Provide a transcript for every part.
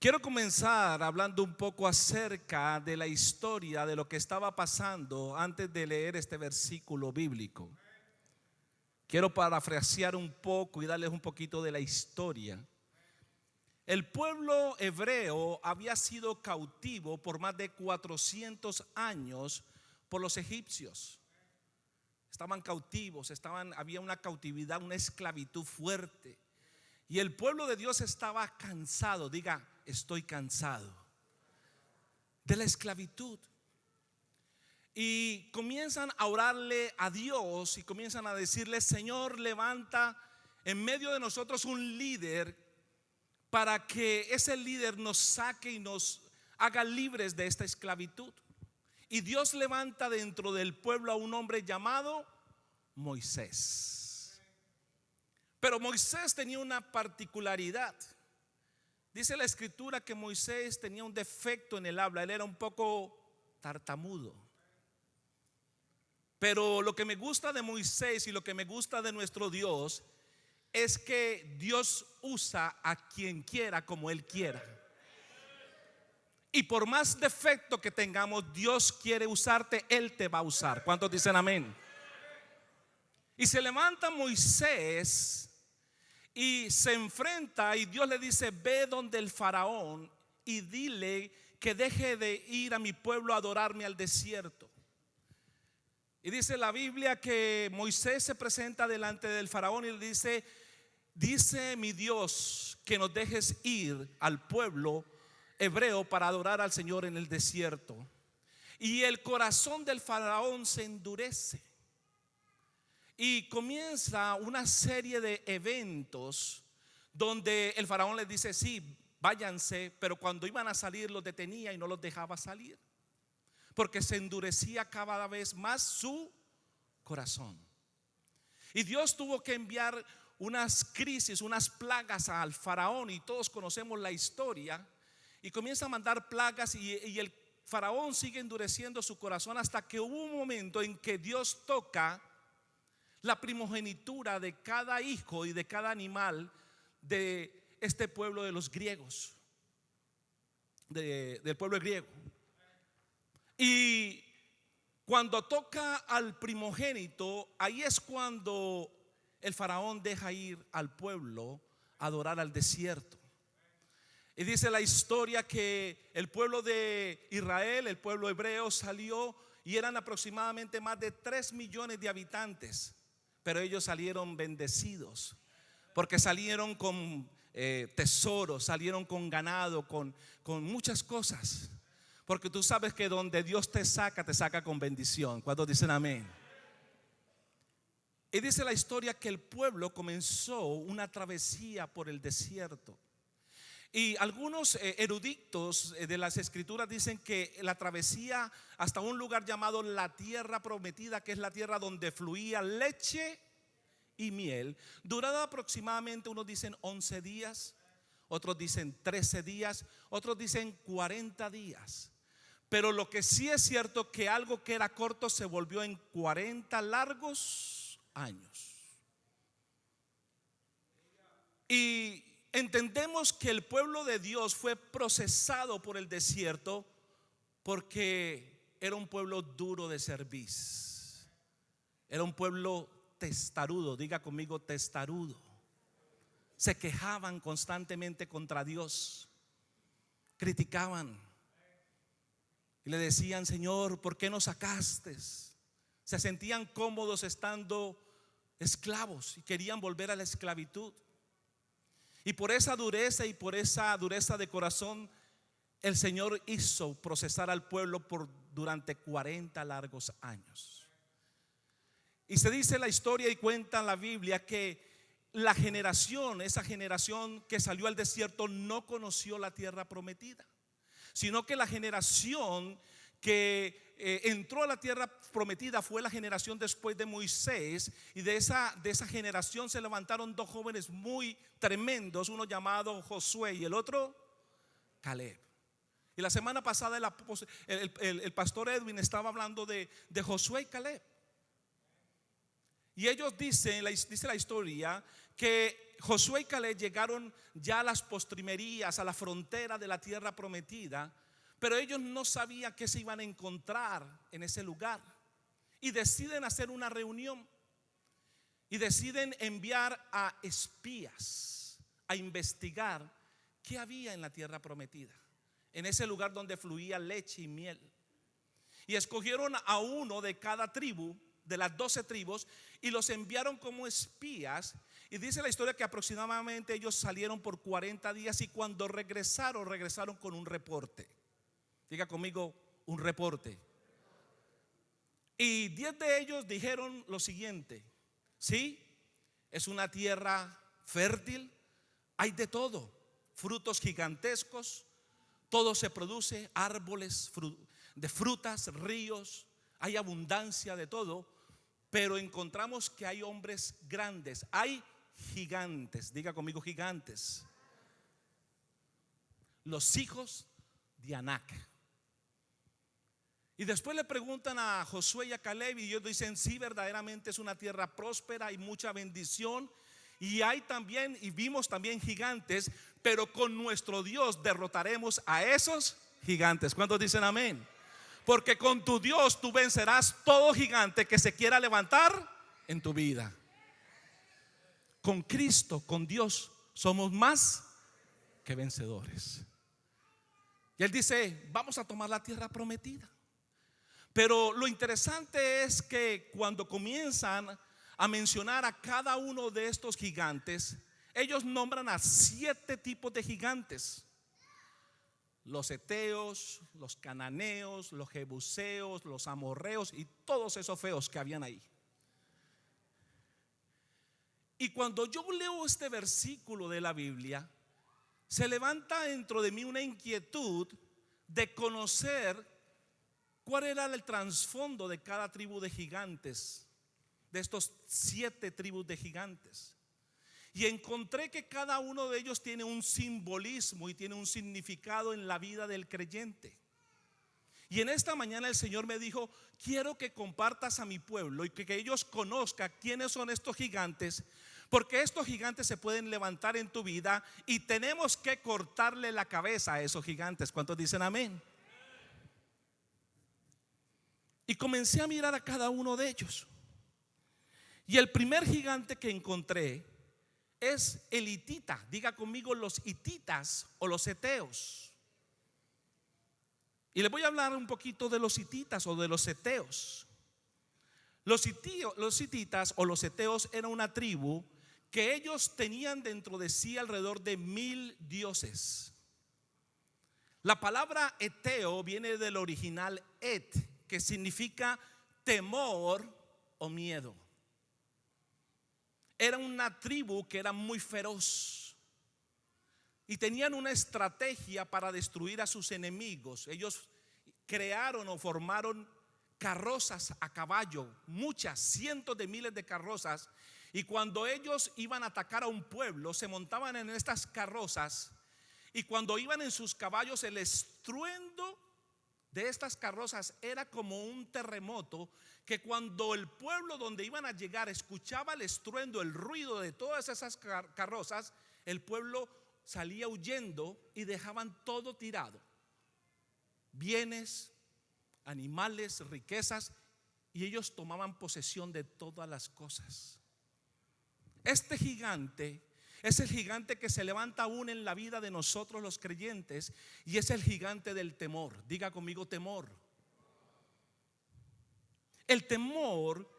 Quiero comenzar hablando un poco acerca de la historia de lo que estaba pasando antes de leer este versículo bíblico. Quiero parafrasear un poco y darles un poquito de la historia. El pueblo hebreo había sido cautivo por más de 400 años por los egipcios. Estaban cautivos, había una cautividad, una esclavitud fuerte. Y el pueblo de Dios estaba cansado, diga, estoy cansado de la esclavitud. Y comienzan a orarle a Dios y comienzan a decirle: Señor, levanta en medio de nosotros un líder para que ese líder nos saque y nos haga libres de esta esclavitud. Y Dios levanta dentro del pueblo a un hombre llamado Moisés. Pero Moisés tenía una particularidad. Dice la escritura que Moisés tenía un defecto en el habla. Él era un poco tartamudo. Pero lo que me gusta de Moisés y lo que me gusta de nuestro Dios es que Dios usa a quien quiera como Él quiera. Y por más defecto que tengamos, Dios quiere usarte, Él te va a usar. ¿Cuántos dicen amén? Y se levanta Moisés y se enfrenta, y Dios le dice: ve donde el faraón y dile que deje de ir a mi pueblo a adorarme al desierto. Y dice la Biblia que Moisés se presenta delante del faraón y le dice: dice mi Dios que nos dejes ir al pueblo hebreo para adorar al Señor en el desierto. Y el corazón del faraón se endurece y comienza una serie de eventos donde el faraón les dice: sí, váyanse. Pero cuando iban a salir los detenía y no los dejaba salir, porque se endurecía cada vez más su corazón. Y Dios tuvo que enviar unas crisis, unas plagas al faraón, y todos conocemos la historia. Y comienza a mandar plagas y el faraón sigue endureciendo su corazón, hasta que hubo un momento en que Dios toca la primogenitura de cada hijo y de cada animal de este pueblo de los griegos, del pueblo griego. Y cuando toca al primogénito, ahí es cuando el faraón deja ir al pueblo a adorar al desierto. Y dice la historia que el pueblo de Israel, el pueblo hebreo, salió, y eran aproximadamente más de 3 millones de habitantes. Pero ellos salieron bendecidos, porque salieron con tesoros, salieron con ganado, con muchas cosas. Porque tú sabes que donde Dios te saca con bendición. ¿Cuántos dicen amén? Y dice la historia que el pueblo comenzó una travesía por el desierto. Y algunos eruditos de las escrituras dicen que la travesía hasta un lugar llamado la tierra prometida, que es la tierra donde fluía leche y miel, duraba aproximadamente, unos dicen 11 días, otros dicen 13 días, otros dicen 40 días. Pero lo que sí es cierto, que algo que era corto se volvió en 40 largos años. Y entendemos que el pueblo de Dios fue procesado por el desierto porque era un pueblo duro de cerviz. Era un pueblo testarudo, diga conmigo, testarudo. Se quejaban constantemente contra Dios, criticaban y le decían: Señor, ¿por qué nos sacaste? Se sentían cómodos estando esclavos y querían volver a la esclavitud. Y por esa dureza y por esa dureza de corazón, el Señor hizo procesar al pueblo durante 40 largos años. Y se dice la historia y cuenta la Biblia que esa generación que salió al desierto no conoció la tierra prometida, sino que la generación que entró a la tierra prometida fue la generación después de Moisés. Y de esa generación se levantaron 2 jóvenes muy tremendos, uno llamado Josué y el otro Caleb. Y la semana pasada el pastor Edwin estaba hablando de Josué y Caleb. Y ellos dice la historia, que Josué y Caleb llegaron ya a las postrimerías, a la frontera de la tierra prometida, pero ellos no sabían qué se iban a encontrar en ese lugar. Y deciden hacer una reunión y deciden enviar a espías a investigar qué había en la tierra prometida, en ese lugar donde fluía leche y miel. Y escogieron a uno de cada tribu, de las 12 tribus, y los enviaron como espías. Y dice la historia que aproximadamente ellos salieron por 40 días y cuando regresaron con un reporte. Diga conmigo, un reporte. Y 10 de ellos dijeron lo siguiente: sí, es una tierra fértil, hay de todo, frutos gigantescos, todo se produce, árboles de frutas, ríos, hay abundancia de todo, pero encontramos que hay hombres grandes, hay gigantes, diga conmigo gigantes, los hijos de Anac. Y después le preguntan a Josué y a Caleb y ellos dicen: sí, verdaderamente es una tierra próspera, hay mucha bendición y hay también, y vimos también gigantes, pero con nuestro Dios derrotaremos a esos gigantes. ¿Cuántos dicen amén? Porque con tu Dios tú vencerás todo gigante que se quiera levantar en tu vida. Con Cristo, con Dios, somos más que vencedores. Y él dice: vamos a tomar la tierra prometida. Pero lo interesante es que cuando comienzan a mencionar a cada uno de estos gigantes, ellos nombran a 7 tipos de gigantes: los heteos, los cananeos, los jebuseos, los amorreos y todos esos feos que habían ahí. Y cuando yo leo este versículo de la Biblia, se levanta dentro de mí una inquietud de conocer cuál era el trasfondo de cada tribu de gigantes, de estos 7 tribus de gigantes. Y encontré que cada uno de ellos tiene un simbolismo y tiene un significado en la vida del creyente. Y en esta mañana el Señor me dijo: quiero que compartas a mi pueblo y que ellos conozcan quiénes son estos gigantes, porque estos gigantes se pueden levantar en tu vida y tenemos que cortarle la cabeza a esos gigantes. ¿Cuántos dicen amén? Y comencé a mirar a cada uno de ellos. Y el primer gigante que encontré es el hitita. Diga conmigo, los hititas o los heteos. Y les voy a hablar un poquito de los hititas o de los heteos. Los hititas o los heteos eran una tribu que ellos tenían dentro de sí alrededor de 1000 dioses. La palabra heteo viene del original et, que significa temor o miedo. Era una tribu que era muy feroz y tenían una estrategia para destruir a sus enemigos. Ellos crearon o formaron carrozas a caballo, muchas, cientos de miles de carrozas, y cuando ellos iban a atacar a un pueblo se montaban en estas carrozas, y cuando iban en sus caballos el estruendo de estas carrozas era como un terremoto, que cuando el pueblo donde iban a llegar escuchaba el estruendo, el ruido de todas esas carrozas, el pueblo salía huyendo y dejaban todo tirado: bienes, animales, riquezas, y ellos tomaban posesión de todas las cosas. Este gigante es el gigante que se levanta aún en la vida de nosotros los creyentes, y es el gigante del temor. Diga conmigo, temor. El temor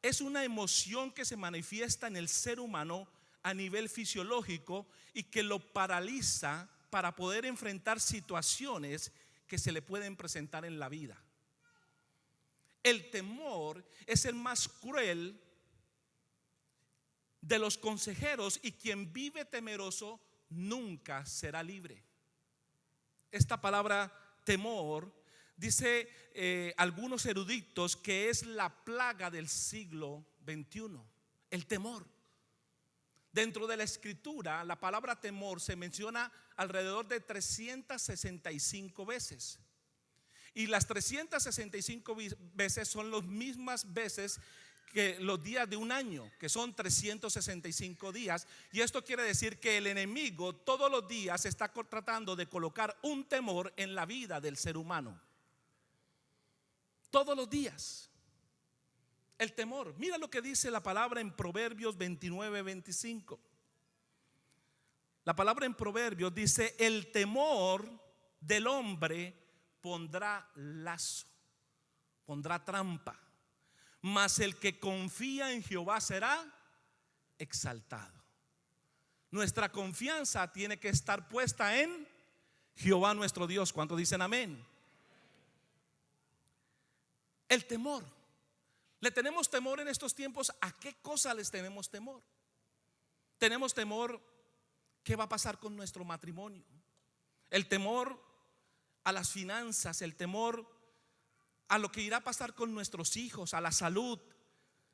es una emoción que se manifiesta en el ser humano a nivel fisiológico y que lo paraliza para poder enfrentar situaciones que se le pueden presentar en la vida. El temor es el más cruel de los consejeros, y quien vive temeroso nunca será libre. Esta palabra temor, dice algunos eruditos, que es la plaga del siglo XXI. El temor. Dentro de la escritura, la palabra temor se menciona alrededor de 365 veces. Y las 365 veces son las mismas veces que los días de un año, que son 365 días. Y esto quiere decir que el enemigo todos los días está tratando de colocar un temor en la vida del ser humano. Todos los días. El temor. Mira lo que dice la palabra en Proverbios 29:25. La palabra en Proverbios dice: el temor del hombre pondrá lazo, pondrá trampa, mas el que confía en Jehová será exaltado. Nuestra confianza tiene que estar puesta en Jehová nuestro Dios. ¿Cuántos dicen amén? El temor. ¿Le tenemos temor en estos tiempos? ¿A qué cosa les tenemos temor? Tenemos temor, ¿qué va a pasar con nuestro matrimonio? El temor a las finanzas, el temor a lo que irá a pasar con nuestros hijos, a la salud,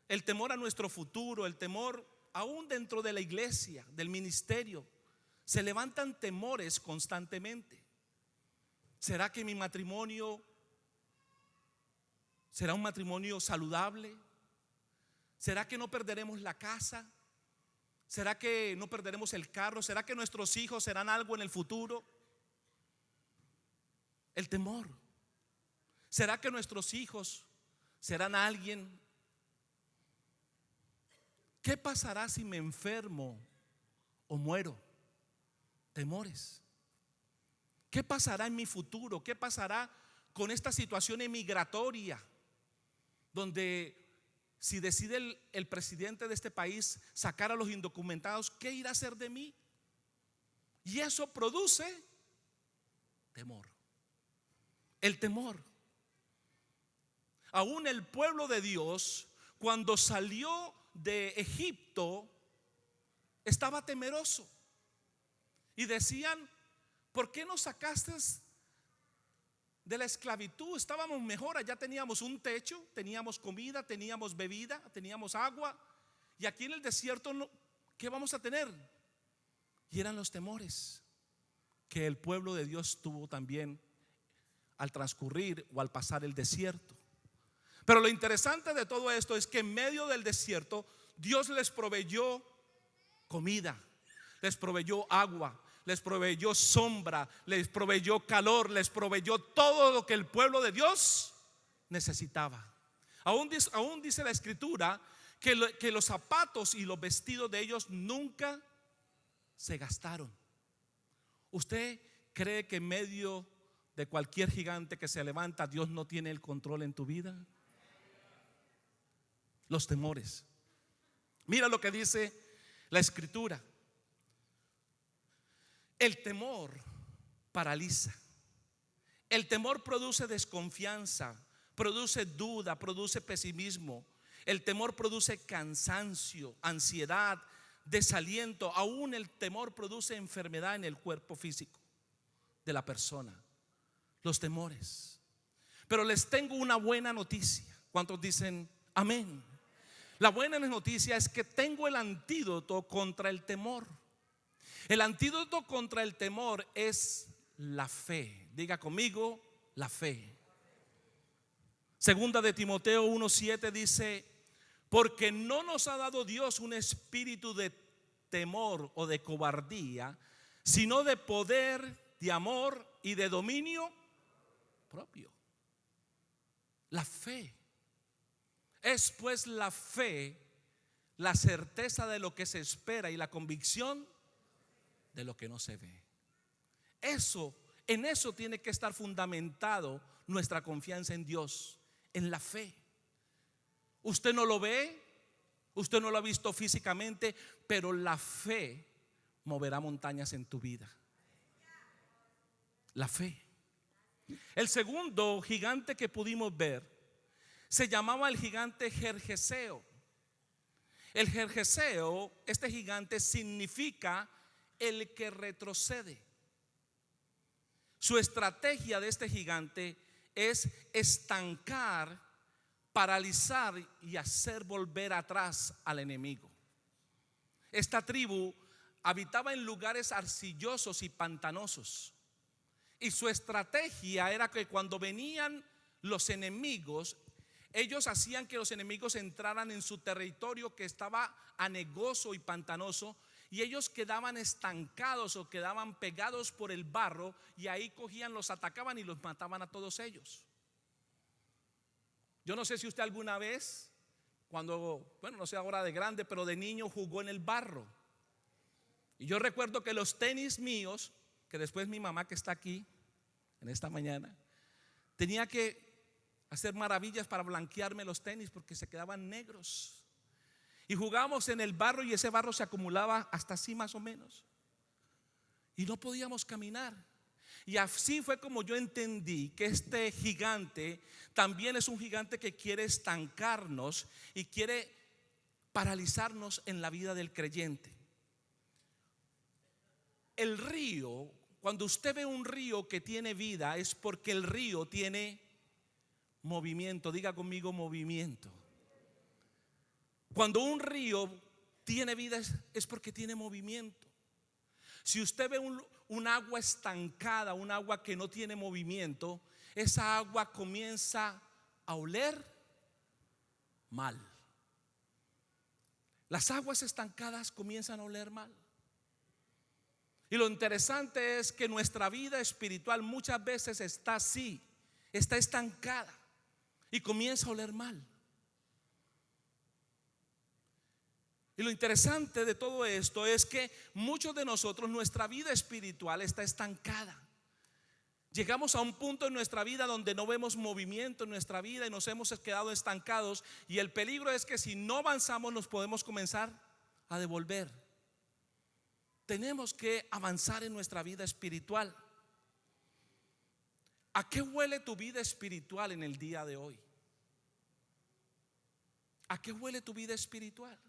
el temor a nuestro futuro, el temor aún dentro de la iglesia, del ministerio. Se levantan temores constantemente. ¿Será que mi matrimonio será un matrimonio saludable? ¿Será que no perderemos la casa? ¿Será que no perderemos el carro? ¿Será que nuestros hijos serán algo en el futuro? El temor. ¿Será que nuestros hijos serán alguien? ¿Qué pasará si me enfermo o muero? Temores. ¿Qué pasará en mi futuro? ¿Qué pasará con esta situación emigratoria, donde si decide el presidente de este país sacar a los indocumentados, qué irá a hacer de mí? Y eso produce temor. El temor. Aún el pueblo de Dios, cuando salió de Egipto, estaba temeroso y decían: ¿por qué nos sacaste de la esclavitud? Estábamos mejor, allá teníamos un techo, teníamos comida, teníamos bebida, teníamos agua, y aquí en el desierto ¿qué vamos a tener? Y eran los temores que el pueblo de Dios tuvo también al transcurrir o al pasar el desierto. Pero lo interesante de todo esto es que en medio del desierto Dios les proveyó comida, les proveyó agua, les proveyó sombra, les proveyó calor, les proveyó todo lo que el pueblo de Dios necesitaba. Aún dice la escritura que los zapatos y los vestidos de ellos nunca se gastaron. ¿Usted cree que en medio de cualquier gigante que se levanta, Dios no tiene el control en tu vida? Los temores. Mira lo que dice la escritura. El temor paraliza. El temor produce desconfianza, produce duda, produce pesimismo. El temor produce cansancio, ansiedad, desaliento. Aún el temor produce enfermedad en el cuerpo físico de la persona. Los temores. Pero les tengo una buena noticia. ¿Cuántos dicen amén? La buena noticia es que tengo el antídoto contra el temor. El antídoto contra el temor es la fe. Diga conmigo, la fe. Segunda de Timoteo 1:7 dice: porque no nos ha dado Dios un espíritu de temor o de cobardía, sino de poder, de amor y de dominio propio. La fe. Es pues la fe, la certeza de lo que se espera y la convicción de lo que no se ve. En eso tiene que estar fundamentado nuestra confianza en Dios, en la fe. Usted no lo ve, usted no lo ha visto físicamente, pero la fe moverá montañas en tu vida. La fe. El segundo gigante que pudimos ver se llamaba el gigante Gergeseo. El Gergeseo, este gigante, significa el que retrocede. Su estrategia de este gigante es estancar, paralizar y hacer volver atrás al enemigo. Esta tribu habitaba en lugares arcillosos y pantanosos, y su estrategia era que cuando venían los enemigos, Ellos hacían que los enemigos entraran en su territorio, que estaba anegoso y pantanoso, y ellos quedaban estancados o quedaban pegados por el barro, y ahí cogían, los atacaban y los mataban a todos ellos. Yo no sé si usted alguna vez, cuando, bueno, no sé ahora de grande, pero de niño jugó en el barro. Y yo recuerdo que los tenis míos, que después mi mamá, que está aquí en esta mañana, tenía que hacer maravillas para blanquearme los tenis porque se quedaban negros. Y jugábamos en el barro y ese barro se acumulaba hasta así más o menos. Y no podíamos caminar. Y así fue como yo entendí que este gigante también es un gigante que quiere estancarnos y quiere paralizarnos en la vida del creyente. El río, cuando usted ve un río que tiene vida, es porque el río tiene movimiento. Diga conmigo, movimiento. Cuando un río tiene vida es porque tiene movimiento. Si usted ve un agua estancada, un agua que no tiene movimiento, esa agua comienza a oler mal. Las aguas estancadas comienzan a oler mal. Y lo interesante es que nuestra vida espiritual muchas veces está así, está estancada y comienza a oler mal. Y lo interesante de todo esto es que muchos de nosotros, nuestra vida espiritual está estancada. Llegamos a un punto en nuestra vida donde no vemos movimiento en nuestra vida y nos hemos quedado estancados. Y el peligro es que si no avanzamos nos podemos comenzar a devolver. Tenemos que avanzar en nuestra vida espiritual. ¿A qué huele tu vida espiritual en el día de hoy? ¿A qué huele tu vida espiritual?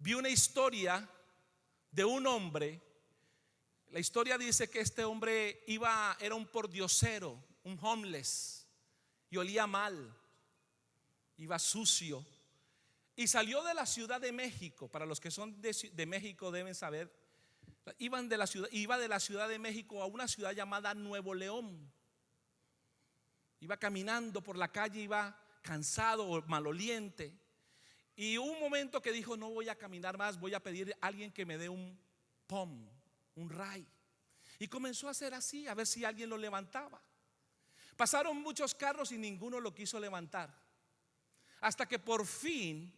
Vi una historia de un hombre. La historia dice que este hombre era un pordiosero, un homeless, y olía mal, iba sucio, y salió de la Ciudad de México. Para los que son de México deben saber, iba de la Ciudad de México a una ciudad llamada Nuevo León. Iba caminando por la calle, iba cansado o maloliente. Y hubo un momento que dijo: no voy a caminar más, voy a pedir a alguien que me dé un ray. Y comenzó a hacer así, a ver si alguien lo levantaba. Pasaron muchos carros y ninguno lo quiso levantar, hasta que por fin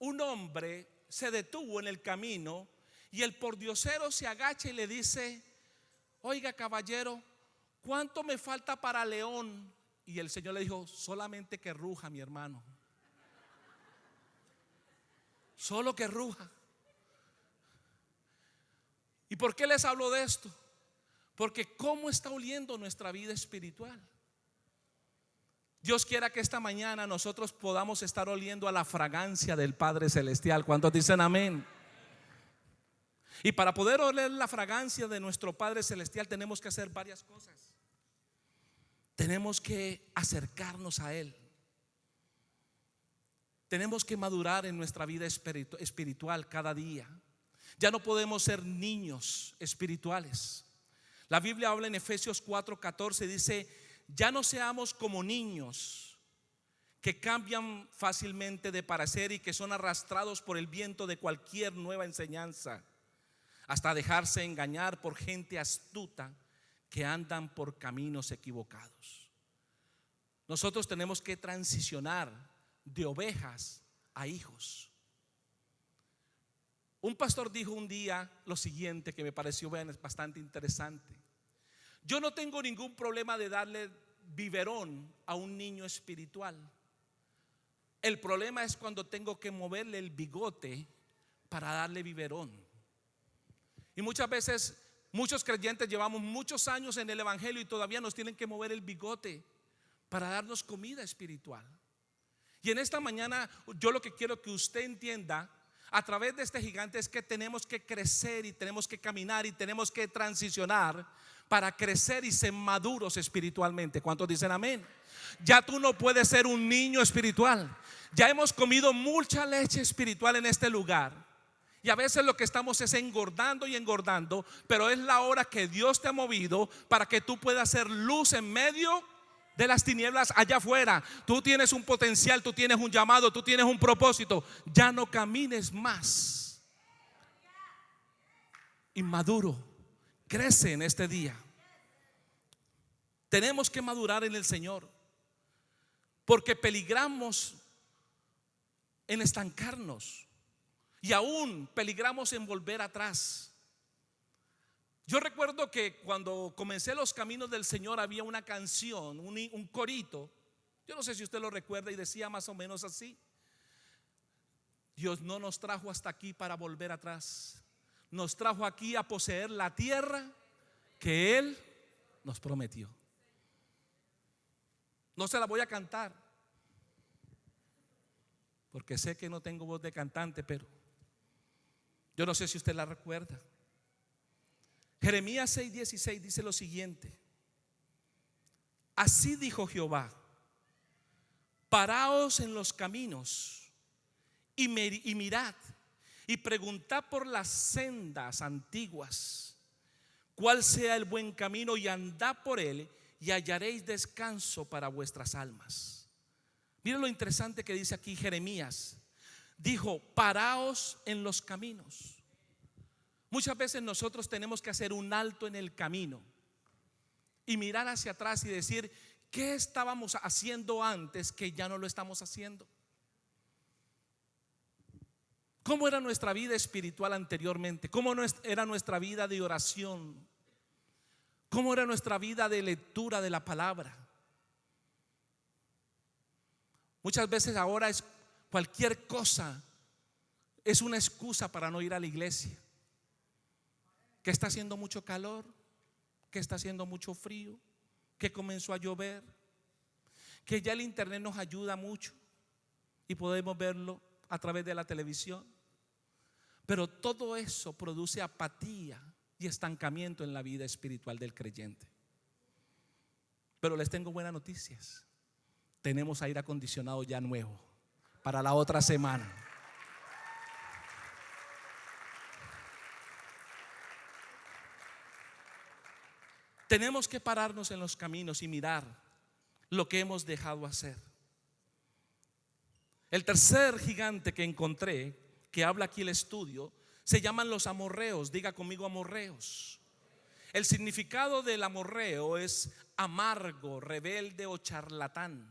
un hombre se detuvo en el camino y el pordiosero se agacha y le dice: oiga, caballero, ¿cuánto me falta para León? Y el Señor le dijo: solamente que ruja, mi hermano. Solo que ruja. ¿Y por qué les hablo de esto? Porque cómo está oliendo nuestra vida espiritual. Dios quiera que esta mañana nosotros podamos estar oliendo a la fragancia del Padre Celestial. ¿Cuántos dicen amén? Y para poder oler la fragancia de nuestro Padre Celestial tenemos que hacer varias cosas. Tenemos que acercarnos a Él. Tenemos que madurar en nuestra vida espiritual cada día. Ya no podemos ser niños espirituales. La Biblia habla en Efesios 4:14, dice: ya no seamos como niños que cambian fácilmente de parecer y que son arrastrados por el viento de cualquier nueva enseñanza, hasta dejarse engañar por gente astuta que andan por caminos equivocados. Nosotros tenemos que transicionar de ovejas a hijos. Un pastor dijo un día lo siguiente, que me pareció bastante interesante: yo no tengo ningún problema de darle biberón a un niño espiritual. El problema es cuando tengo que moverle el bigote para darle biberón. Y muchas veces muchos creyentes llevamos muchos años en el evangelio y todavía nos tienen que mover el bigote para darnos comida espiritual. Y en esta mañana yo lo que quiero que usted entienda a través de este gigante es que tenemos que crecer y tenemos que caminar y tenemos que transicionar para crecer y ser maduros espiritualmente. ¿Cuántos dicen amén? Ya tú no puedes ser un niño espiritual. Ya hemos comido mucha leche espiritual en este lugar y a veces lo que estamos es engordando y engordando, pero es la hora que Dios te ha movido para que tú puedas ser luz en medio de las tinieblas allá afuera. Tú tienes un potencial, tú tienes un llamado, tú tienes un propósito. Ya no camines más inmaduro. Crece en este día. Tenemos que madurar en el Señor, porque peligramos en estancarnos y aún peligramos en volver atrás. Yo recuerdo que cuando comencé los caminos del Señor había una canción, un corito. Yo no sé si usted lo recuerda, y decía más o menos así: Dios no nos trajo hasta aquí para volver atrás. Nos trajo aquí a poseer la tierra que Él nos prometió. No se la voy a cantar, porque sé que no tengo voz de cantante, pero yo no sé si usted la recuerda. Jeremías 6:16 dice lo siguiente: así dijo Jehová, paraos en los caminos y mirad y preguntad por las sendas antiguas, cuál sea el buen camino, y andad por él, y hallaréis descanso para vuestras almas. Miren lo interesante que dice aquí Jeremías. Dijo: paraos en los caminos. Muchas veces nosotros tenemos que hacer un alto en el camino y mirar hacia atrás y decir: ¿qué estábamos haciendo antes que ya no lo estamos haciendo? ¿Cómo era nuestra vida espiritual anteriormente? ¿Cómo era nuestra vida de oración? ¿Cómo era nuestra vida de lectura de la palabra? Muchas veces ahora es cualquier cosa, es una excusa para no ir a la iglesia. Que está haciendo mucho calor, que está haciendo mucho frío, que comenzó a llover, que ya el internet nos ayuda mucho y podemos verlo a través de la televisión. Pero todo eso produce apatía y estancamiento en la vida espiritual del creyente. Pero les tengo buenas noticias: tenemos aire acondicionado ya nuevo para la otra semana. Tenemos que pararnos en los caminos y mirar lo que hemos dejado hacer. El tercer gigante que encontré, que habla aquí el estudio, se llaman los amorreos. Diga conmigo: amorreos. El significado del amorreo es amargo, rebelde o charlatán.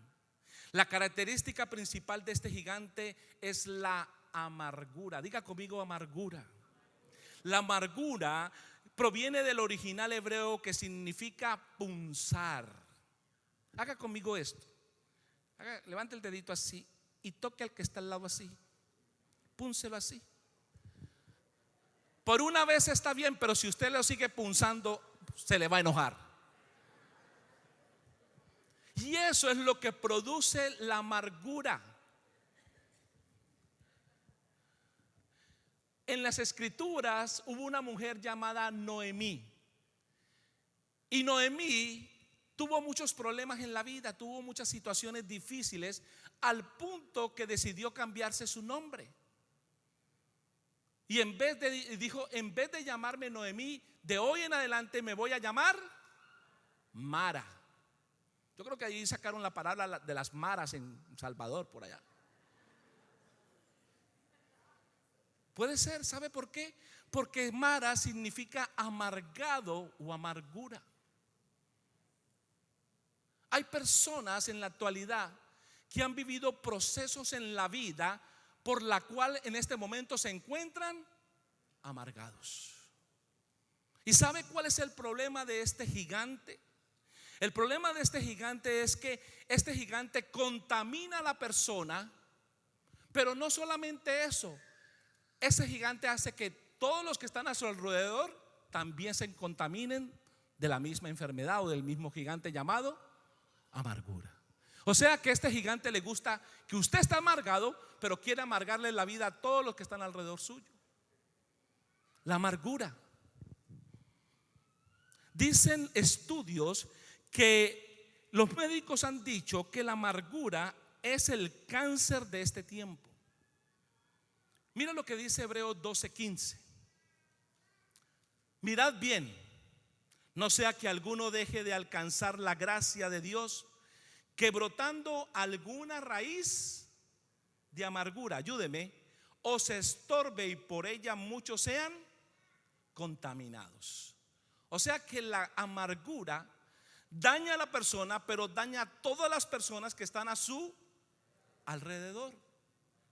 La característica principal de este gigante es la amargura. Diga conmigo: amargura. La amargura proviene del original hebreo que significa punzar. Haga conmigo esto. Levante el dedito así y toque al que está al lado así. Púncelo así. Por una vez está bien, pero si usted lo sigue punzando, se le va a enojar. Y eso es lo que produce la amargura. En las escrituras hubo una mujer llamada Noemí. Y Noemí tuvo muchos problemas en la vida, tuvo muchas situaciones difíciles, al punto que decidió cambiarse su nombre. Y dijo: en vez de llamarme Noemí, de hoy en adelante me voy a llamar Mara. Yo creo que ahí sacaron la palabra de las maras en Salvador, por allá. Puede ser, ¿sabe por qué? Porque Mara significa amargado o amargura. Hay personas en la actualidad que han vivido procesos en la vida por la cual en este momento se encuentran amargados. ¿Y sabe cuál es el problema de este gigante? El problema de este gigante es que este gigante contamina a la persona, pero no solamente eso. Ese gigante hace que todos los que están a su alrededor también se contaminen de la misma enfermedad o del mismo gigante llamado amargura. O sea que a este gigante le gusta que usted está amargado, pero quiere amargarle la vida a todos los que están alrededor suyo. La amargura. Dicen estudios que los médicos han dicho que la amargura es el cáncer de este tiempo. Mira lo que dice Hebreos 12:15. Mirad bien, no sea que alguno deje de alcanzar la gracia de Dios, que brotando alguna raíz de amargura, ayúdeme, os estorbe y por ella muchos sean contaminados. O sea que la amargura daña a la persona, pero daña a todas las personas que están a su alrededor.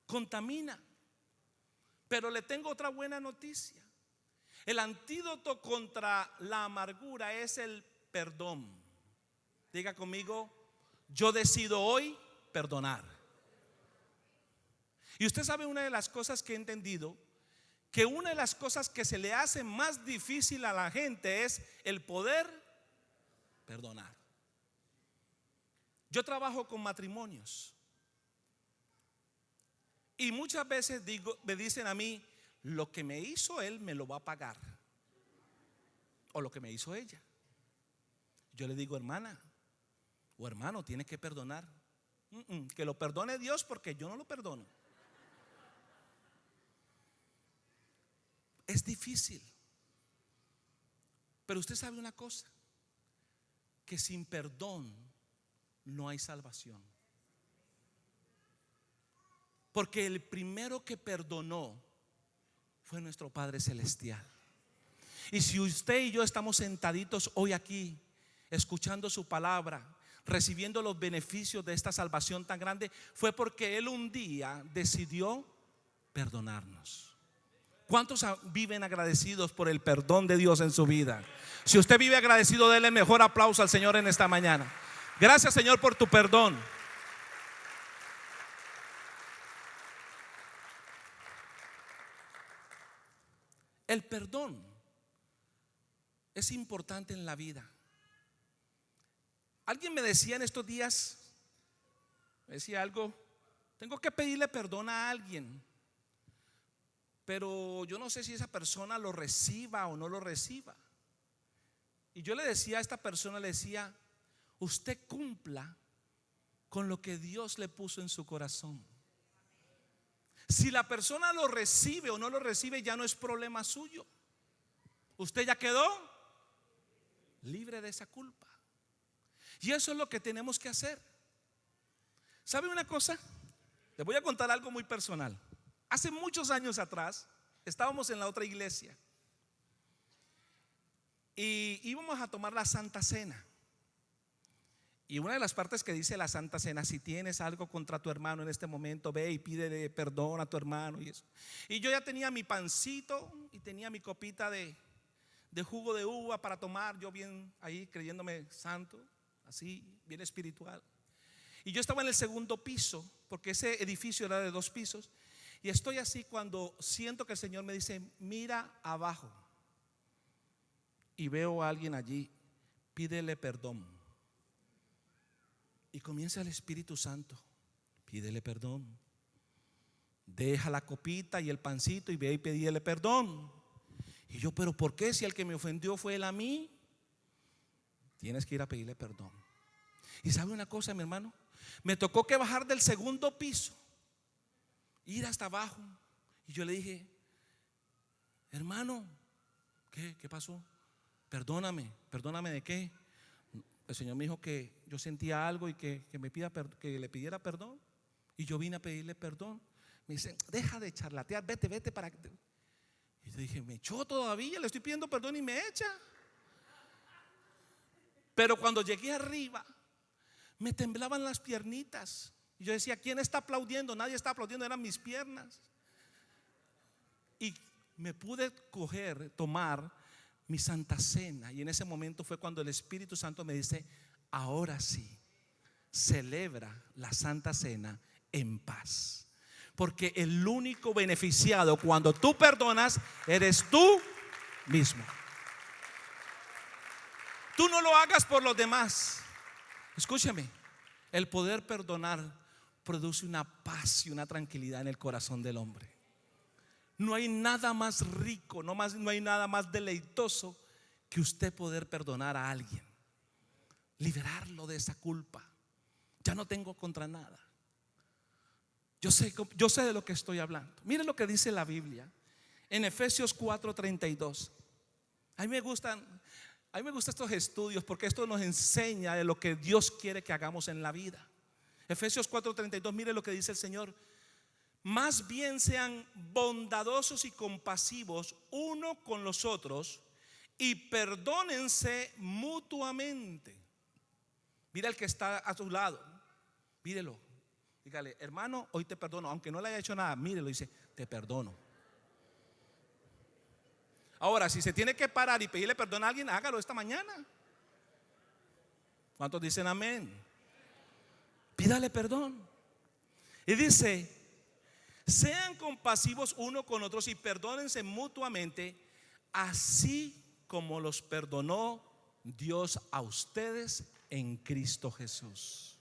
Contamina. Pero le tengo otra buena noticia. El antídoto contra la amargura es el perdón. Diga conmigo: yo decido hoy perdonar. Y usted sabe, una de las cosas que he entendido, que una de las cosas que se le hace más difícil a la gente es el poder perdonar. Yo trabajo con matrimonios y muchas veces me dicen a mí: lo que me hizo él me lo va a pagar, o lo que me hizo ella. Yo le digo: hermana o hermano, tiene que perdonar. Que lo perdone Dios, porque yo no lo perdono. Es difícil. Pero usted sabe una cosa, que sin perdón no hay salvación. Porque el primero que perdonó fue nuestro Padre Celestial. Y si usted y yo estamos sentaditos hoy aquí, escuchando su palabra, recibiendo los beneficios de esta salvación tan grande, fue porque Él un día decidió perdonarnos. ¿Cuántos viven agradecidos por el perdón de Dios en su vida? Si usted vive agradecido, déle el mejor aplauso al Señor en esta mañana. Gracias, Señor, por tu perdón. El perdón es importante en la vida. Alguien me decía en estos días, me decía algo: tengo que pedirle perdón a alguien, pero yo no sé si esa persona lo reciba o no lo reciba. Y yo le decía a esta persona, le decía: usted cumpla con lo que Dios le puso en su corazón. Si la persona lo recibe o no lo recibe, ya no es problema suyo. Usted ya quedó libre de esa culpa. Y eso es lo que tenemos que hacer. ¿Sabe una cosa? Le voy a contar algo muy personal. Hace muchos años atrás estábamos en la otra iglesia y íbamos a tomar la Santa Cena. Y una de las partes que dice la Santa Cena: si tienes algo contra tu hermano en este momento, ve y pídele perdón a tu hermano, y eso. Y yo ya tenía mi pancito y tenía mi copita de jugo de uva para tomar, yo bien ahí creyéndome santo, así bien espiritual. Y yo estaba en el segundo piso, porque ese edificio era de 2 pisos. Y estoy así cuando siento que el Señor me dice: mira abajo. Y veo a alguien allí: pídele perdón. Y comienza el Espíritu Santo: pídele perdón. Deja la copita y el pancito y ve y pídele perdón. Y yo: pero ¿por qué? Si el que me ofendió fue él a mí. Tienes que ir a pedirle perdón. Y sabe una cosa, mi hermano, me tocó que bajar del segundo piso, ir hasta abajo. Y yo le dije: hermano, ¿qué pasó? Perdóname. ¿Perdóname de qué? El Señor me dijo que yo sentía algo y que le pidiera perdón. Y yo vine a pedirle perdón. Me dice: deja de charlatear, vete para que Y yo dije: me echó todavía, le estoy pidiendo perdón y me echa. Pero cuando llegué arriba, me temblaban las piernitas. Y yo decía: ¿quién está aplaudiendo? Nadie está aplaudiendo, eran mis piernas. Y me pude tomar mi Santa Cena. Y en ese momento fue cuando el Espíritu Santo me dice: ahora sí, celebra la Santa Cena en paz. Porque el único beneficiado cuando tú perdonas eres tú mismo. Tú no lo hagas por los demás. Escúchame, el poder perdonar produce una paz y una tranquilidad en el corazón del hombre. No hay nada más rico, no hay nada más deleitoso que usted poder perdonar a alguien, liberarlo de esa culpa. Ya no tengo contra nada. Yo sé de lo que estoy hablando. Mire lo que dice la Biblia en Efesios 4:32. A mí me gustan A mí me gustan estos estudios porque esto nos enseña de lo que Dios quiere que hagamos en la vida. Efesios 4:32, mire lo que dice el Señor. Más bien sean bondadosos y compasivos uno con los otros y perdónense mutuamente. Mira el que está a tu lado, mírelo, dígale: hermano, hoy te perdono, aunque no le haya hecho nada. Mírelo y dice: te perdono. Ahora, si se tiene que parar y pedirle perdón a alguien, hágalo esta mañana. ¿Cuántos dicen amén? Pídale perdón. Y dice: sean compasivos uno con otros y perdónense mutuamente, así como los perdonó Dios a ustedes en Cristo Jesús.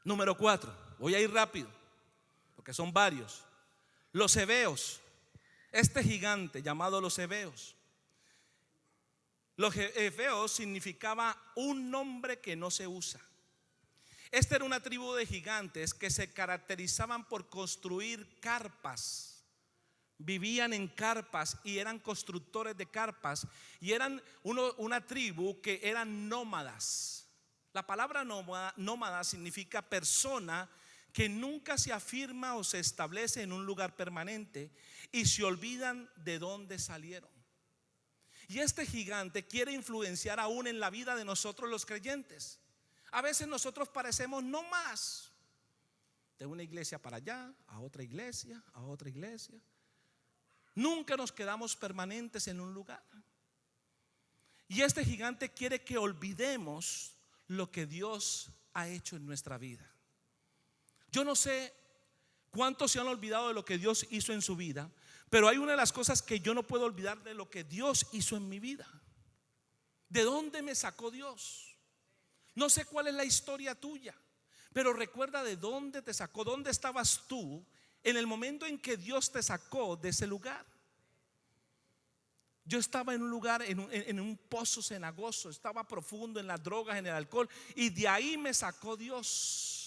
Número 4, voy a ir rápido porque son varios. Los heveos, este gigante llamado los heveos. Los heveos significaba un nombre que no se usa. Esta era una tribu de gigantes que se caracterizaban por construir carpas. Vivían en carpas y eran constructores de carpas. Y eran una tribu que eran nómadas. La palabra nómada significa persona que nunca se afirma o se establece en un lugar permanente y se olvidan de dónde salieron. Y este gigante quiere influenciar aún en la vida de nosotros los creyentes. A veces nosotros parecemos nómadas, de una iglesia para allá, a otra iglesia, a otra iglesia. Nunca nos quedamos permanentes en un lugar. Y este gigante quiere que olvidemos lo que Dios ha hecho en nuestra vida. Yo no sé cuántos se han olvidado de lo que Dios hizo en su vida, pero hay una de las cosas que yo no puedo olvidar de lo que Dios hizo en mi vida. ¿De dónde me sacó Dios? No sé cuál es la historia tuya, pero recuerda de dónde te sacó, dónde estabas tú en el momento en que Dios te sacó de ese lugar. Yo estaba en un lugar, en un pozo cenagoso, estaba profundo en las drogas, en el alcohol, y de ahí me sacó Dios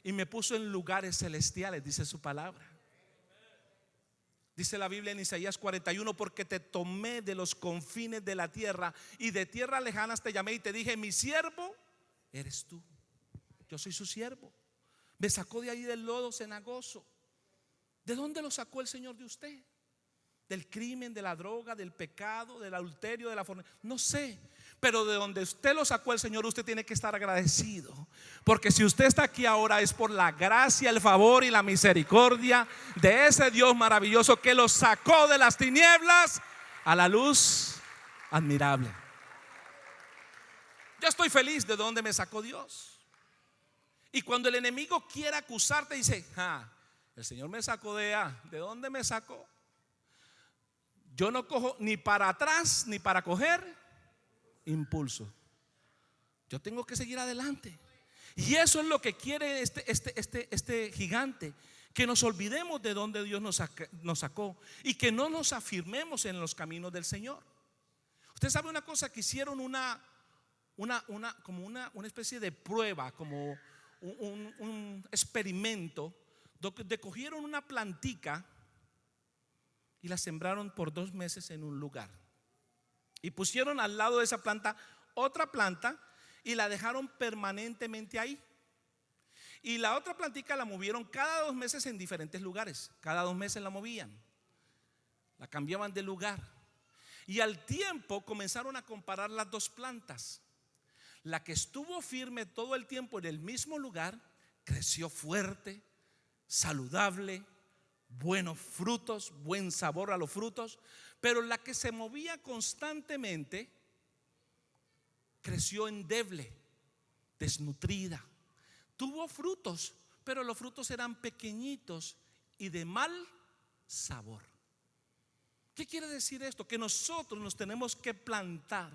y me puso en lugares celestiales, dice su palabra. Dice la Biblia en Isaías 41: porque te tomé de los confines de la tierra y de tierras lejanas te llamé y te dije: mi siervo eres tú. Yo soy su siervo. Me sacó de ahí del lodo cenagoso. ¿De dónde lo sacó el Señor de usted? Del crimen, de la droga, del pecado, del adulterio, de la fornicación, no sé. Pero de donde usted lo sacó el Señor, usted tiene que estar agradecido. Porque si usted está aquí ahora es por la gracia, el favor y la misericordia de ese Dios maravilloso que lo sacó de las tinieblas a la luz admirable. Yo estoy feliz de donde me sacó Dios. Y cuando el enemigo quiera acusarte, dice: el Señor me sacó ¿de dónde me sacó? Yo no cojo ni para atrás ni para coger impulso. Yo tengo que seguir adelante. Y eso es lo que quiere este gigante, que nos olvidemos de donde Dios nos sacó y que no nos afirmemos en los caminos del Señor. Usted sabe una cosa, que hicieron una especie de prueba, como un experimento, donde cogieron una plantica y la sembraron por 2 meses en un lugar y pusieron al lado de esa planta otra planta y la dejaron permanentemente ahí. Y la otra plantica la movieron cada 2 meses en diferentes lugares. Cada 2 meses la movían, la cambiaban de lugar. Y al tiempo comenzaron a comparar las 2 plantas. La que estuvo firme todo el tiempo en el mismo lugar creció fuerte, saludable, buenos frutos, buen sabor a los frutos. Pero la que se movía constantemente creció endeble, desnutrida. Tuvo frutos, pero los frutos eran pequeñitos y de mal sabor. ¿Qué quiere decir esto? Que nosotros nos tenemos que plantar.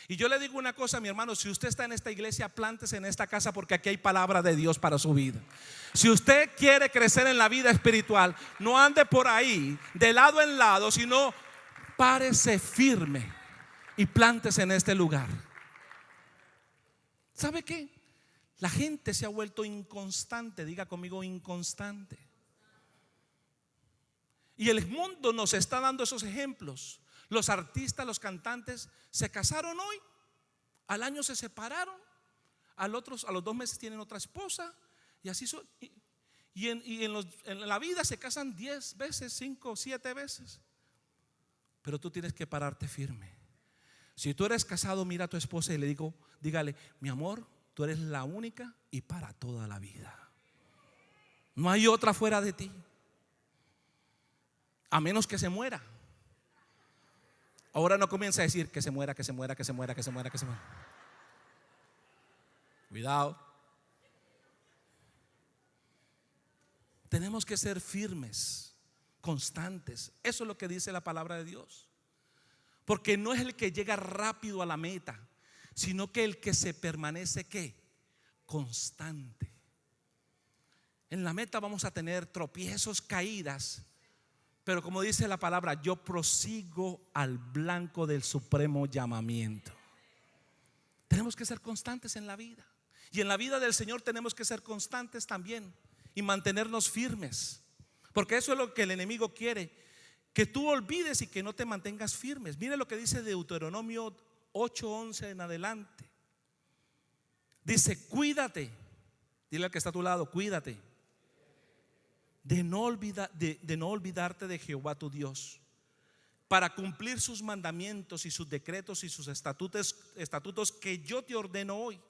Y yo le digo una cosa, mi hermano: si usted está en esta iglesia, plántese en esta casa, porque aquí hay palabra de Dios para su vida. Si usted quiere crecer en la vida espiritual, no ande por ahí de lado en lado, sino párese firme y plántese en este lugar. ¿Sabe qué? La gente se ha vuelto inconstante. Diga conmigo: inconstante. Y el mundo nos está dando esos ejemplos. Los artistas, los cantantes se casaron hoy, al año se separaron, a los 2 meses tienen otra esposa, y así son. Y en la vida se casan 10 veces, 5, 7 veces. Pero tú tienes que pararte firme. Si tú eres casado, mira a tu esposa y dígale: mi amor, tú eres la única y para toda la vida. No hay otra fuera de ti, a menos que se muera. Ahora no comienza a decir que se muera, que se muera, que se muera, que se muera, que se muera. Cuidado. Tenemos que ser firmes, constantes. Eso es lo que dice la palabra de Dios. Porque no es el que llega rápido a la meta, sino que el que se permanece, ¿qué? Constante. En la meta vamos a tener tropiezos, caídas, pero como dice la palabra, yo prosigo al blanco del supremo llamamiento. Tenemos que ser constantes en la vida. Y en la vida del Señor tenemos que ser constantes también y mantenernos firmes. Porque eso es lo que el enemigo quiere, que tú olvides y que no te mantengas firmes. Mire lo que dice Deuteronomio 8:11 en adelante. Dice: cuídate. Dile al que está a tu lado: cuídate de no olvidarte de Jehová tu Dios, para cumplir sus mandamientos y sus decretos y sus estatutos que yo te ordeno hoy.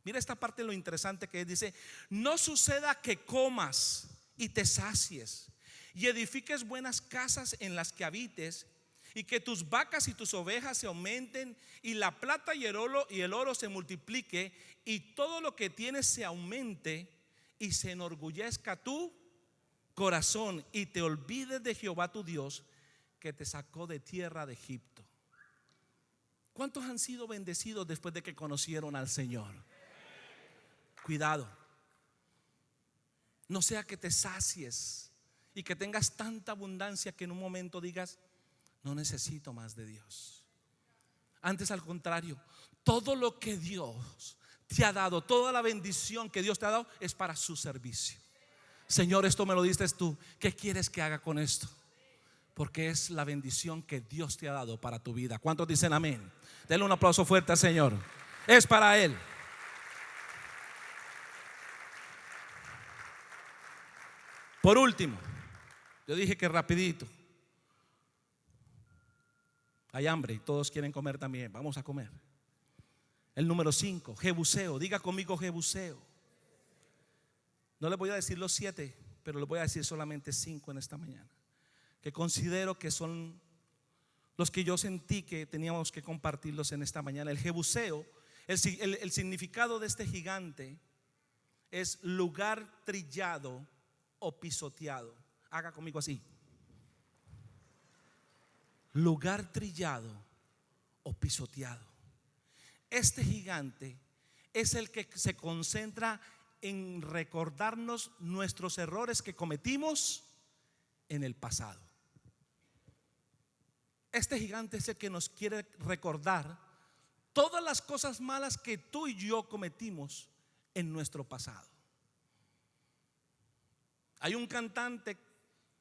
Mira esta parte, lo interesante que es. Dice: no suceda que comas y te sacies y edifiques buenas casas en las que habites, y que tus vacas y tus ovejas se aumenten, y la plata y el oro se multiplique, y todo lo que tienes se aumente, y se enorgullezca tu corazón, y te olvides de Jehová tu Dios, que te sacó de tierra de Egipto. ¿Cuántos han sido bendecidos después de que conocieron al Señor? Cuidado, no sea que te sacies y que tengas tanta abundancia que en un momento digas: no necesito más de Dios. Antes, al contrario, todo lo que Dios te ha dado, toda la bendición que Dios te ha dado, es para su servicio. Señor, esto me lo diste tú, ¿qué quieres que haga con esto? Porque es la bendición que Dios te ha dado para tu vida. ¿Cuántos dicen amén? Denle un aplauso fuerte al Señor. Es para Él. Por último, yo dije que rapidito. Hay hambre y todos quieren comer también. Vamos a comer. El número 5, Jebuseo. Diga conmigo: Jebuseo. No les voy a decir los 7, pero les voy a decir solamente 5 en esta mañana, que considero que son los que yo sentí que teníamos que compartirlos en esta mañana. El Jebuseo, el significado de este gigante es lugar trillado o pisoteado. Haga conmigo así: lugar trillado o pisoteado. Este gigante es el que se concentra en recordarnos nuestros errores que cometimos en el pasado. Este gigante es el que nos quiere recordar todas las cosas malas que tú y yo cometimos en nuestro pasado. Hay un cantante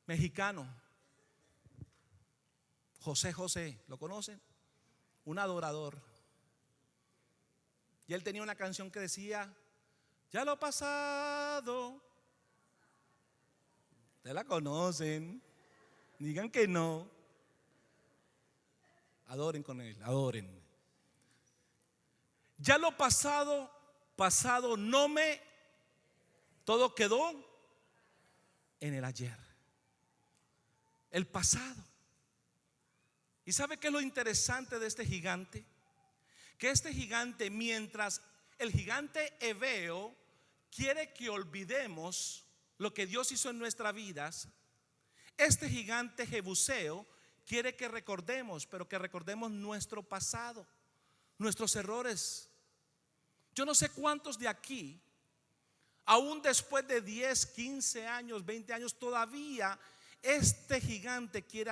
mexicano, José José, ¿lo conocen? Un adorador. Y él tenía una canción que decía: ya lo pasado. Ustedes la conocen. Digan que no. Adoren con él, adoren. Ya lo pasado, pasado no me. Todo quedó en el ayer. El pasado. ¿Y sabe qué es lo interesante de este gigante? Que este gigante, mientras el gigante Ebeo quiere que olvidemos lo que Dios hizo en nuestras vidas, este gigante Jebuseo quiere que recordemos, pero que recordemos nuestro pasado, nuestros errores. Yo no sé cuántos de aquí, aún después de 10, 15 años, 20 años, todavía este gigante quiere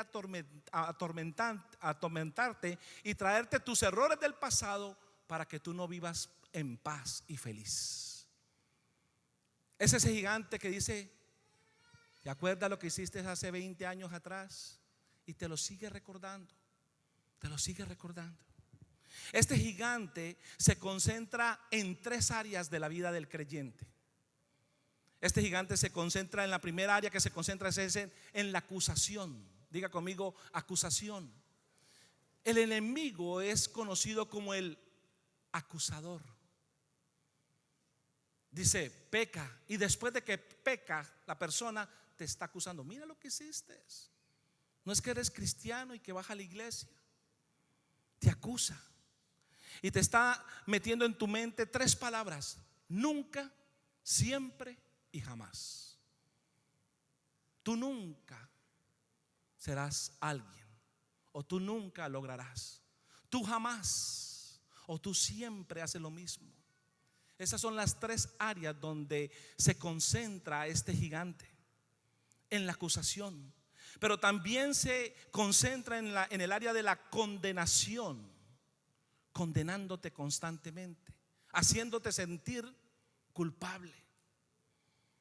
atormentarte y traerte tus errores del pasado para que tú no vivas en paz y feliz. Es ese gigante que dice: ¿te acuerdas lo que hiciste hace 20 años atrás? Y te lo sigue recordando. Te lo sigue recordando. Este gigante se concentra en tres áreas de la vida del creyente. Este gigante se concentra en la primera área que se concentra es en la acusación. Diga conmigo, acusación. El enemigo es conocido como el acusador. Dice, peca, y después de que peca, la persona te está acusando. Mira lo que hiciste. No es que eres cristiano y que vas a la iglesia. Te acusa y te está metiendo en tu mente tres palabras: nunca, siempre y jamás. Tú nunca serás alguien, o tú nunca lograrás. Tú jamás, o tú siempre haces lo mismo. Esas son las tres áreas donde se concentra este gigante: en la acusación, pero también se concentra en el área de la condenación, condenándote constantemente, haciéndote sentir culpable.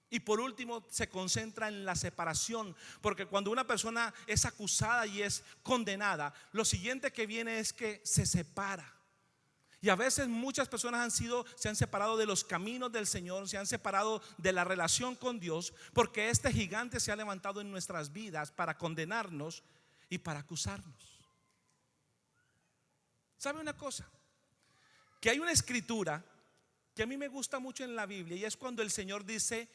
Y por último se concentra en la separación, porque cuando una persona es acusada y es condenada, lo siguiente que viene es que se separa. Y a veces muchas personas se han separado de los caminos del Señor, se han separado de la relación con Dios, porque este gigante se ha levantado en nuestras vidas para condenarnos y para acusarnos. ¿Sabe una cosa? Que hay una escritura que a mí me gusta mucho en la Biblia, y es cuando el Señor dice: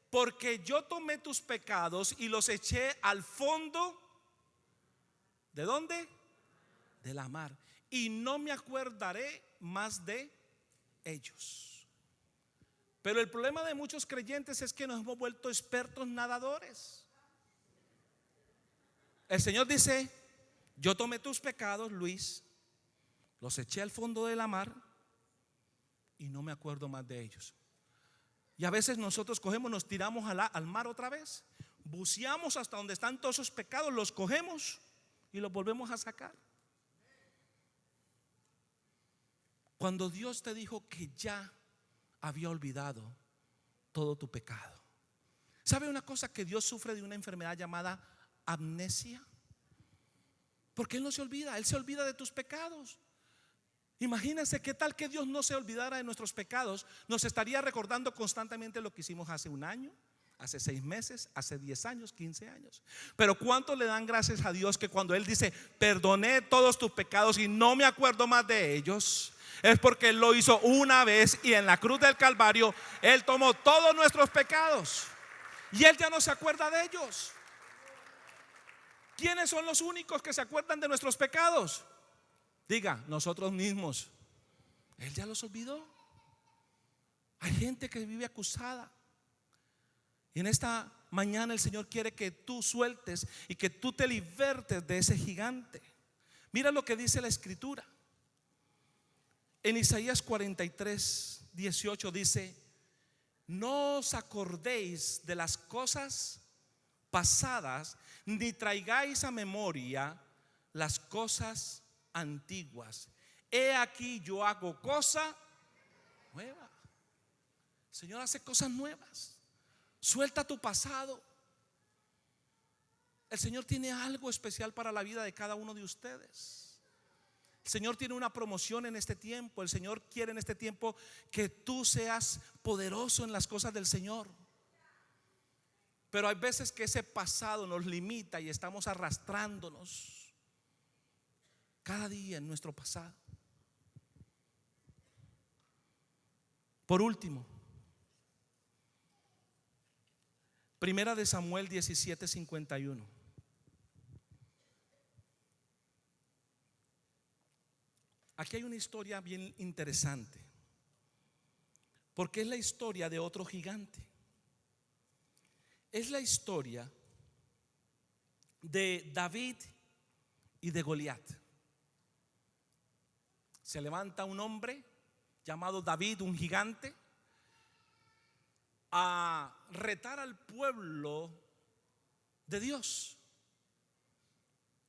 porque yo tomé tus pecados y los eché al fondo. ¿De dónde? De la mar, y no me acordaré más de ellos. Pero el problema de muchos creyentes es que nos hemos vuelto expertos nadadores. El Señor dice: yo tomé tus pecados, Luis, los eché al fondo de la mar y no me acuerdo más de ellos. Y a veces nosotros cogemos, nos tiramos al mar otra vez, buceamos hasta donde están todos esos pecados, los cogemos y los volvemos a sacar. Cuando Dios te dijo que ya había olvidado todo tu pecado. ¿Sabe una cosa? Que Dios sufre de una enfermedad llamada amnesia, porque Él no se olvida. Él se olvida de tus pecados. Imagínense qué tal que Dios no se olvidara de nuestros pecados. Nos estaría recordando constantemente lo que hicimos hace un año, hace 6 meses, hace 10 años, 15 años. Pero ¿cuánto le dan gracias a Dios que cuando Él dice: perdoné todos tus pecados y no me acuerdo más de ellos? Es porque Él lo hizo una vez, y en la cruz del Calvario Él tomó todos nuestros pecados y Él ya no se acuerda de ellos. ¿Quiénes son los únicos que se acuerdan de nuestros pecados? Diga, nosotros mismos. Él ya los olvidó. Hay gente que vive acusada, y en esta mañana el Señor quiere que tú sueltes y que tú te libertes de ese gigante. Mira lo que dice la escritura. En Isaías 43:18 dice: no os acordéis de las cosas pasadas, ni traigáis a memoria las cosas antiguas. He aquí yo hago cosa nueva. El Señor hace cosas nuevas. Suelta tu pasado. El Señor tiene algo especial para la vida de cada uno de ustedes. El Señor tiene una promoción en este tiempo. El Señor quiere en este tiempo que tú seas poderoso en las cosas del Señor. Pero hay veces que ese pasado nos limita y estamos arrastrándonos cada día en nuestro pasado. Por último, Primera de Samuel 17:51. Aquí hay una historia bien interesante, porque es la historia de otro gigante. Es la historia de David y de Goliat. Se levanta un hombre llamado David, un gigante, a retar al pueblo de Dios.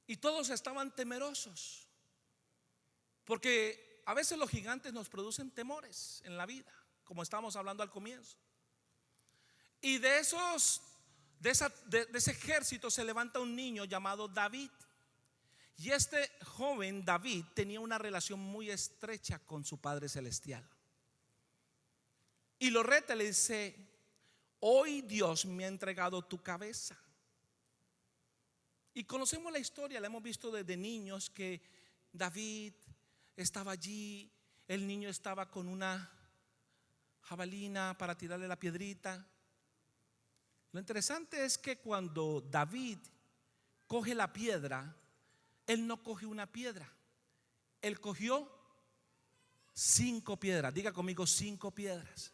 Y todos estaban temerosos, porque a veces los gigantes nos producen temores en la vida, como estábamos hablando al comienzo. Y de ese ejército se levanta un niño llamado David. Y este joven David tenía una relación muy estrecha con su Padre Celestial. Y lo reta, le dice: hoy Dios me ha entregado tu cabeza. Y conocemos la historia, la hemos visto desde niños, que David estaba allí, el niño estaba con una jabalina para tirarle la piedrita. Lo interesante es que cuando David coge la piedra, él no coge una piedra, él cogió 5 piedras. Diga conmigo: 5 piedras.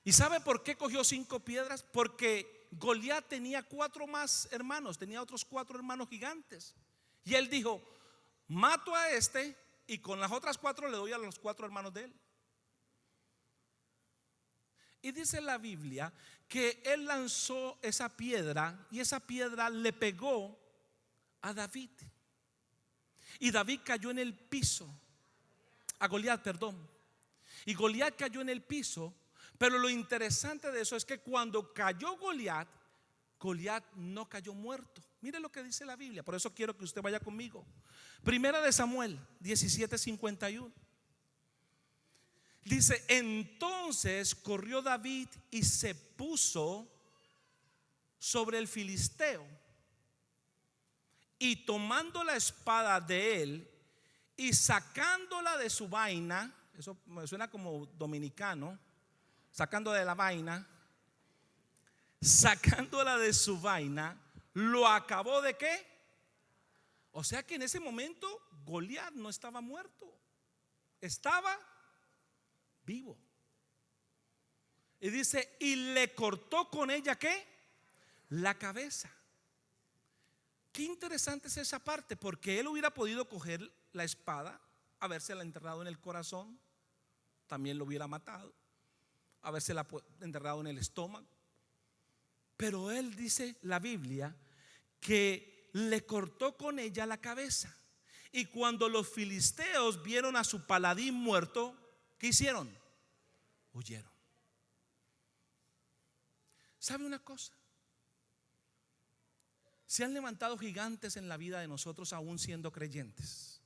¿Y sabe por qué cogió 5 piedras? Porque Goliat tenía 4 más hermanos, tenía otros 4 hermanos gigantes. Y él dijo: mato a este y con las otras 4 le doy a los 4 hermanos de él. Y dice la Biblia que él lanzó esa piedra y esa piedra le pegó a David. Y David cayó en el piso. A Goliat, perdón. Y Goliat cayó en el piso. Pero lo interesante de eso es que cuando cayó Goliat, Goliat no cayó muerto. Mire lo que dice la Biblia. Por eso quiero que usted vaya conmigo. Primera de Samuel 17:51. Dice: entonces corrió David y se puso sobre el filisteo, y tomando la espada de él y sacándola de su vaina. Eso me suena como dominicano, sacando de la vaina. Sacándola de su vaina, lo acabó. ¿De qué? O sea que en ese momento Goliat no estaba muerto, estaba vivo. Y dice: y le cortó con ella ¿qué? La cabeza. Qué interesante es esa parte, porque él hubiera podido coger la espada, habérsela enterrado en el corazón, también lo hubiera matado, habérsela enterrado en el estómago. Pero él, dice la Biblia, que le cortó con ella la cabeza. Y cuando los filisteos vieron a su paladín muerto, ¿qué hicieron? Huyeron. ¿Sabe una cosa? Se han levantado gigantes en la vida de nosotros aún siendo creyentes.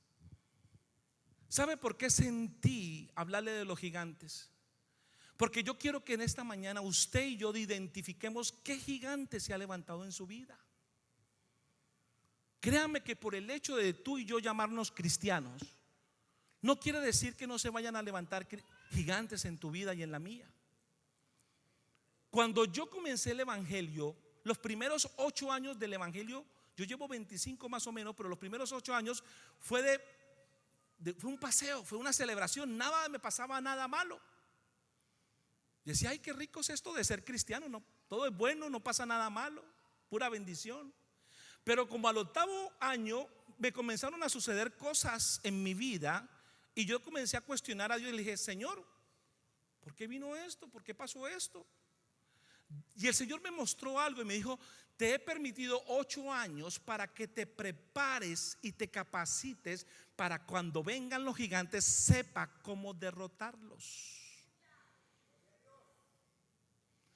¿Sabe por qué sentí hablarle de los gigantes? Porque yo quiero que en esta mañana usted y yo identifiquemos qué gigante se ha levantado en su vida. Créame que por el hecho de tú y yo llamarnos cristianos, no quiere decir que no se vayan a levantar gigantes en tu vida y en la mía. Cuando yo comencé el evangelio, los primeros 8 años del evangelio, yo llevo 25 más o menos, pero los primeros 8 años fue fue un paseo, fue una celebración, nada me pasaba, nada malo. Yo decía: ay, qué rico es esto de ser cristiano, no, todo es bueno, no pasa nada malo, pura bendición. Pero como al 8º año me comenzaron a suceder cosas en mi vida, y yo comencé a cuestionar a Dios y le dije: Señor, ¿por qué vino esto? ¿Por qué pasó esto? Y el Señor me mostró algo y me dijo: te he permitido 8 años para que te prepares y te capacites para cuando vengan los gigantes sepa cómo derrotarlos.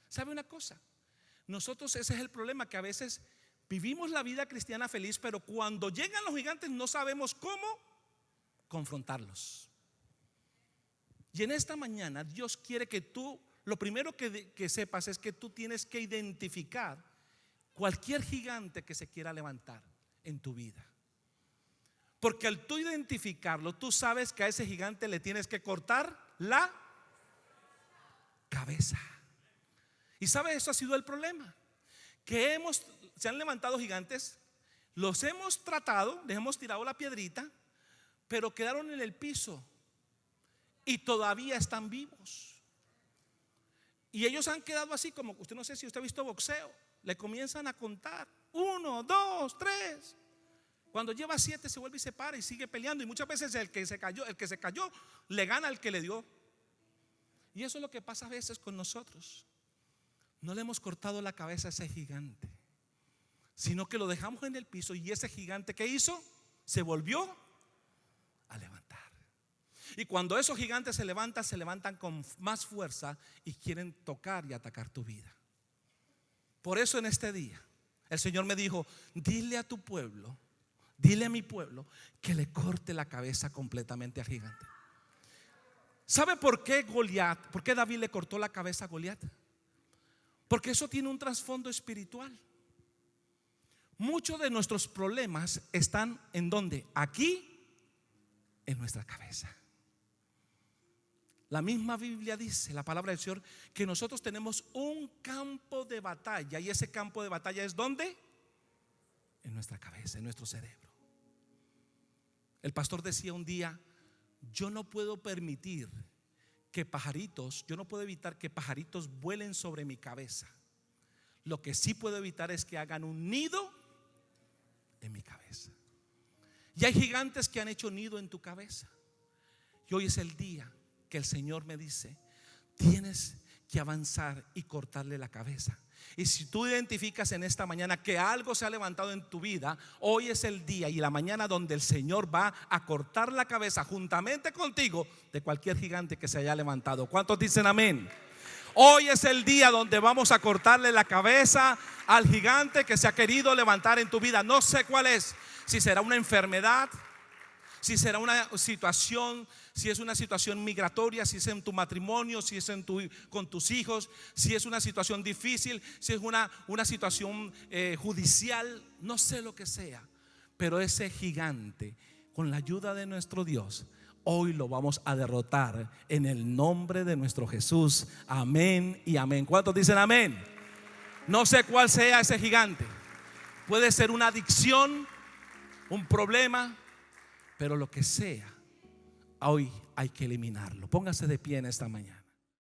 ¿Sabe una cosa? Nosotros, ese es el problema, que a veces vivimos la vida cristiana feliz, pero cuando llegan los gigantes no sabemos cómo confrontarlos. Y en esta mañana Dios quiere que tú, lo primero que sepas es que tú tienes que identificar cualquier gigante que se quiera levantar en tu vida. Porque al tú identificarlo, tú sabes que a ese gigante le tienes que cortar la cabeza. Y sabe, eso ha sido el problema, que se han levantado gigantes, los hemos tratado, les hemos tirado la piedrita, pero quedaron en el piso y todavía están vivos. Y ellos han quedado así como, usted, no sé si usted ha visto boxeo, le comienzan a contar 1, 2, 3. Cuando lleva 7 se vuelve y se para y sigue peleando. Y muchas veces el que se cayó le gana al que le dio. Y eso es lo que pasa a veces con nosotros. No le hemos cortado la cabeza a ese gigante, sino que lo dejamos en el piso. Y ese gigante, ¿qué hizo? Se volvió a levantar. Y cuando esos gigantes se levantan con más fuerza y quieren tocar y atacar tu vida. Por eso en este día el Señor me dijo: dile a tu pueblo dile a mi pueblo que le corte la cabeza completamente al gigante. ¿Sabe por qué por qué David le cortó la cabeza a Goliat? Porque eso tiene un trasfondo espiritual. Muchos de nuestros problemas están ¿en dónde? Aquí, en nuestra cabeza. La misma Biblia dice, la palabra del Señor, que nosotros tenemos un campo de batalla. Y ese campo de batalla es ¿dónde? En nuestra cabeza, en nuestro cerebro. El pastor decía un día: yo no puedo permitir que pajaritos, yo no puedo evitar que pajaritos vuelen sobre mi cabeza. Lo que sí puedo evitar es que hagan un nido en mi cabeza. Y hay gigantes que han hecho nido en tu cabeza. Y hoy es el día que el Señor me dice: tienes que avanzar y cortarle la cabeza. Y si tú identificas en esta mañana que algo se ha levantado en tu vida, hoy es el día y la mañana donde el Señor va a cortar la cabeza juntamente contigo de cualquier gigante que se haya levantado. ¿Cuántos dicen amén? Hoy es el día donde vamos a cortarle la cabeza al gigante que se ha querido levantar en tu vida. No sé cuál es, si será una enfermedad, si será una situación, si es una situación migratoria, si es en tu matrimonio, si es con tus hijos, si es una situación difícil, si es una situación judicial, no sé lo que sea. Pero ese gigante, con la ayuda de nuestro Dios, hoy lo vamos a derrotar en el nombre de nuestro Jesús. Amén y amén. ¿Cuántos dicen amén? No sé cuál sea ese gigante. Puede ser una adicción, un problema, pero lo que sea, hoy hay que eliminarlo. Póngase de pie en esta mañana.